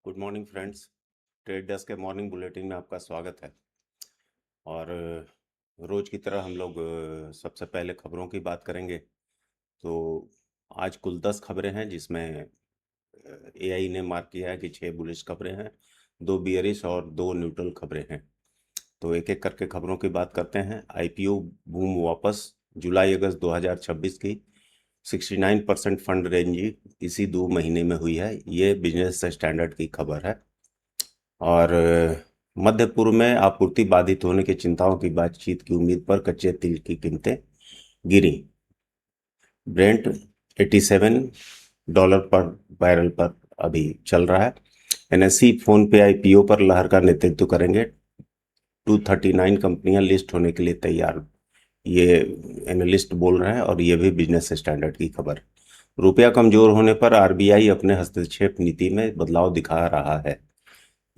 Good morning friends. Trade desk के morning bulletin में आपका स्वागत है। और रोज की तरह हम लोग सबसे पहले खबरों की बात करेंगे। तो आज कुल 10 खबरें हैं, जिसमें एआई ने मार्क किया है कि 6 बुलिश खबरें हैं, 2 बियरिश और 2 न्यूट्रल खबरें हैं। तो एक एक करके खबरों की बात करते हैं। आईपीओ बूम वापस, जुलाई अगस्त 2026 की 69% फंड रेंजिंग इसी 2 महीने में हुई है। ये बिजनेस स्टैंडर्ड की खबर है। और मध्य पूर्व में आपूर्ति बाधित होने की चिंताओं की बातचीत की उम्मीद पर कच्चे तेल की कीमतें गिरी। ब्रेंट $87 पर बैरल पर अभी चल रहा है। एनएससी फोन पे आईपीओ पर लहर का नेतृत्व करेंगे। 239 कंपनियां लिस्ट होने के लिए तैयार, ये एनालिस्ट बोल रहे हैं, और ये भी बिजनेस स्टैंडर्ड की खबर। रुपया कमजोर होने पर आरबीआई अपने हस्तक्षेप नीति में बदलाव दिखा रहा है,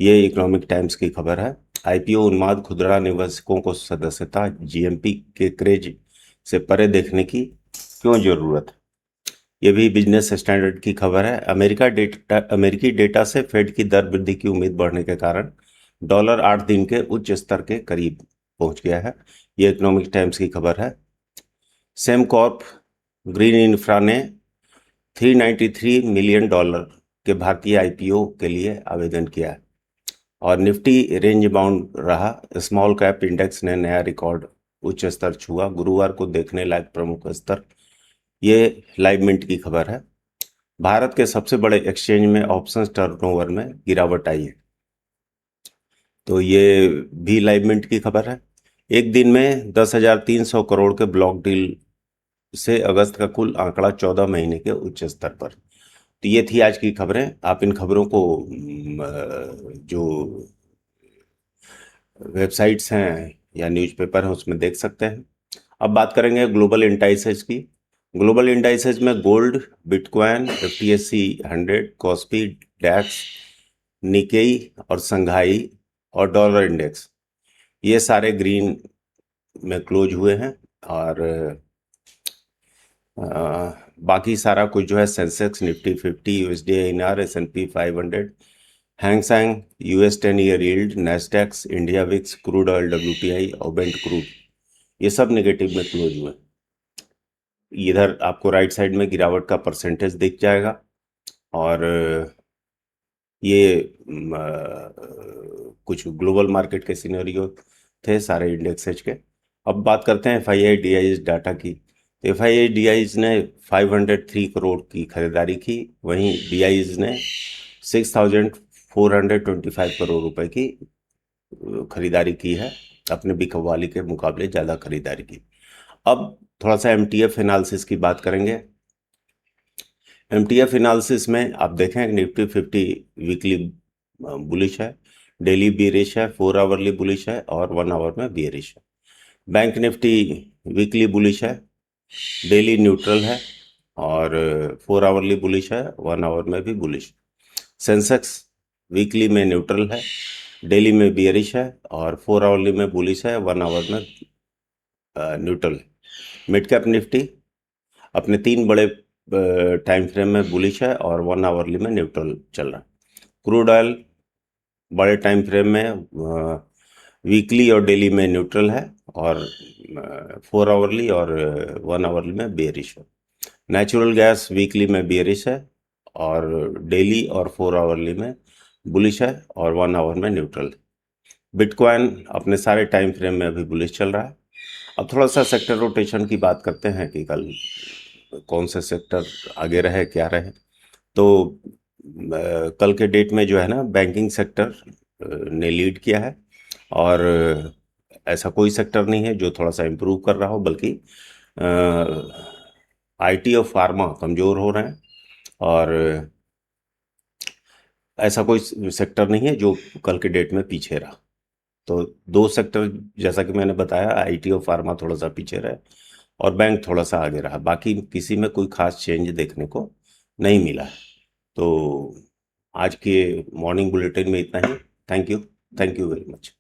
ये इकोनॉमिक टाइम्स की खबर है। आईपीओ उन्माद खुदरा निवेशकों को सदस्यता जीएमपी के क्रेज से परे देखने की क्यों जरूरत, ये भी बिजनेस स्टैंडर्ड की खबर है। अमेरिकी डेटा से फेड की दर वृद्धि की उम्मीद बढ़ने के कारण डॉलर 8 दिन के उच्च स्तर के करीब पहुंच गया है, ये इकोनॉमिक टाइम्स की खबर है। सेमकॉर्प ग्रीन इंफ्रा ने $393 मिलियन के भारतीय आईपीओ के लिए आवेदन किया है। और निफ्टी रेंज बाउंड रहा। स्मॉल कैप इंडेक्स ने नया रिकॉर्ड उच्च स्तर छुआ, गुरुवार को देखने लायक प्रमुख स्तर, ये लाइव मिंट की खबर है। भारत के सबसे बड़े एक्सचेंज में ऑप्शंस टर्नओवर में गिरावट आई है, तो ये भी लाइव मिंट की खबर है। एक दिन में 10,300 करोड़ के ब्लॉक डील से अगस्त का कुल आंकड़ा 14 महीने के उच्च स्तर पर। तो ये थी आज की खबरें। आप इन खबरों को जो वेबसाइट्स हैं या न्यूज़पेपर हैं उसमें देख सकते हैं। अब बात करेंगे ग्लोबल इंडाइसेस की। ग्लोबल इंडाइसेस में गोल्ड, बिटकॉइन, एफटीएससी 100, कॉस्पी, डैक्स, निकेई और संघाई और डॉलर इंडेक्स, ये सारे ग्रीन में क्लोज हुए हैं। और बाकी सारा कुछ जो है, Sensex, Nifty 50, USD INR, S&P 500, Hang Seng, US 10 year yield, Nasdaq, India VIX, crude oil WTI और बेंट क्रूड, ये सब नेगेटिव में क्लोज हुए। इधर आपको राइट साइड में गिरावट का परसेंटेज दिख जाएगा। और ये कुछ ग्लोबल मार्केट के सिनेरियो थे सारे इंडेक्सेज के। अब बात करते हैं FII-DIs डाटा की। FII-DIs ने 503 करोड़ की खरीदारी की, वहीं DIs ने 6,425 करोड़ रुपए की खरीदारी की है, अपने बिकवाली के मुकाबले ज़्यादा खरीदारी की। अब थोड़ा सा MTF एनालिसिस की बात करेंगे। MTF एनालिसिस में आप देखें, निफ्टी 50 वीकली बुलिश है, डेली बियरिश है, 4 आवरली बुलिश है और 1 आवर में बियरिश है। बैंक निफ्टी वीकली बुलिश है, डेली न्यूट्रल है और 4 आवरली बुलिश है, 1 आवर में भी बुलिश। सेंसेक्स वीकली में न्यूट्रल है, डेली में बियरिश है और 4 आवरली में बुलिश है, 1 आवर में न्यूट्रल है। मिड कैप निफ्टी अपने 3 बड़े टाइम फ्रेम में बुलिश है और 1 आवरली में न्यूट्रल चल रहा है। क्रूड ऑयल बड़े टाइम फ्रेम में वीकली और डेली में न्यूट्रल है और 4 आवरली और 1 आवरली में बेयरिश है। नेचुरल गैस वीकली में बेयरिश है और डेली और 4 आवरली में बुलिश है और 1 आवर में न्यूट्रल है। बिटकॉइन अपने सारे टाइम फ्रेम में अभी बुलिश चल रहा है। अब थोड़ा सा सेक्टर रोटेशन की बात करते हैं कि कल कौन से सेक्टर आगे रहे, क्या रहे। तो कल के डेट में जो है ना, बैंकिंग सेक्टर ने लीड किया है और ऐसा कोई सेक्टर नहीं है जो थोड़ा सा इम्प्रूव कर रहा हो, बल्कि आईटी और फार्मा कमज़ोर हो रहे हैं और ऐसा कोई सेक्टर नहीं है जो कल के डेट में पीछे रहा। तो 2 सेक्टर, जैसा कि मैंने बताया, आईटी और फार्मा थोड़ा सा पीछे रहे और बैंक थोड़ा सा आगे रहा। बाकी किसी में कोई खास चेंज देखने को नहीं मिला है। तो आज के मॉर्निंग बुलेटिन में इतना ही। Thank you very much.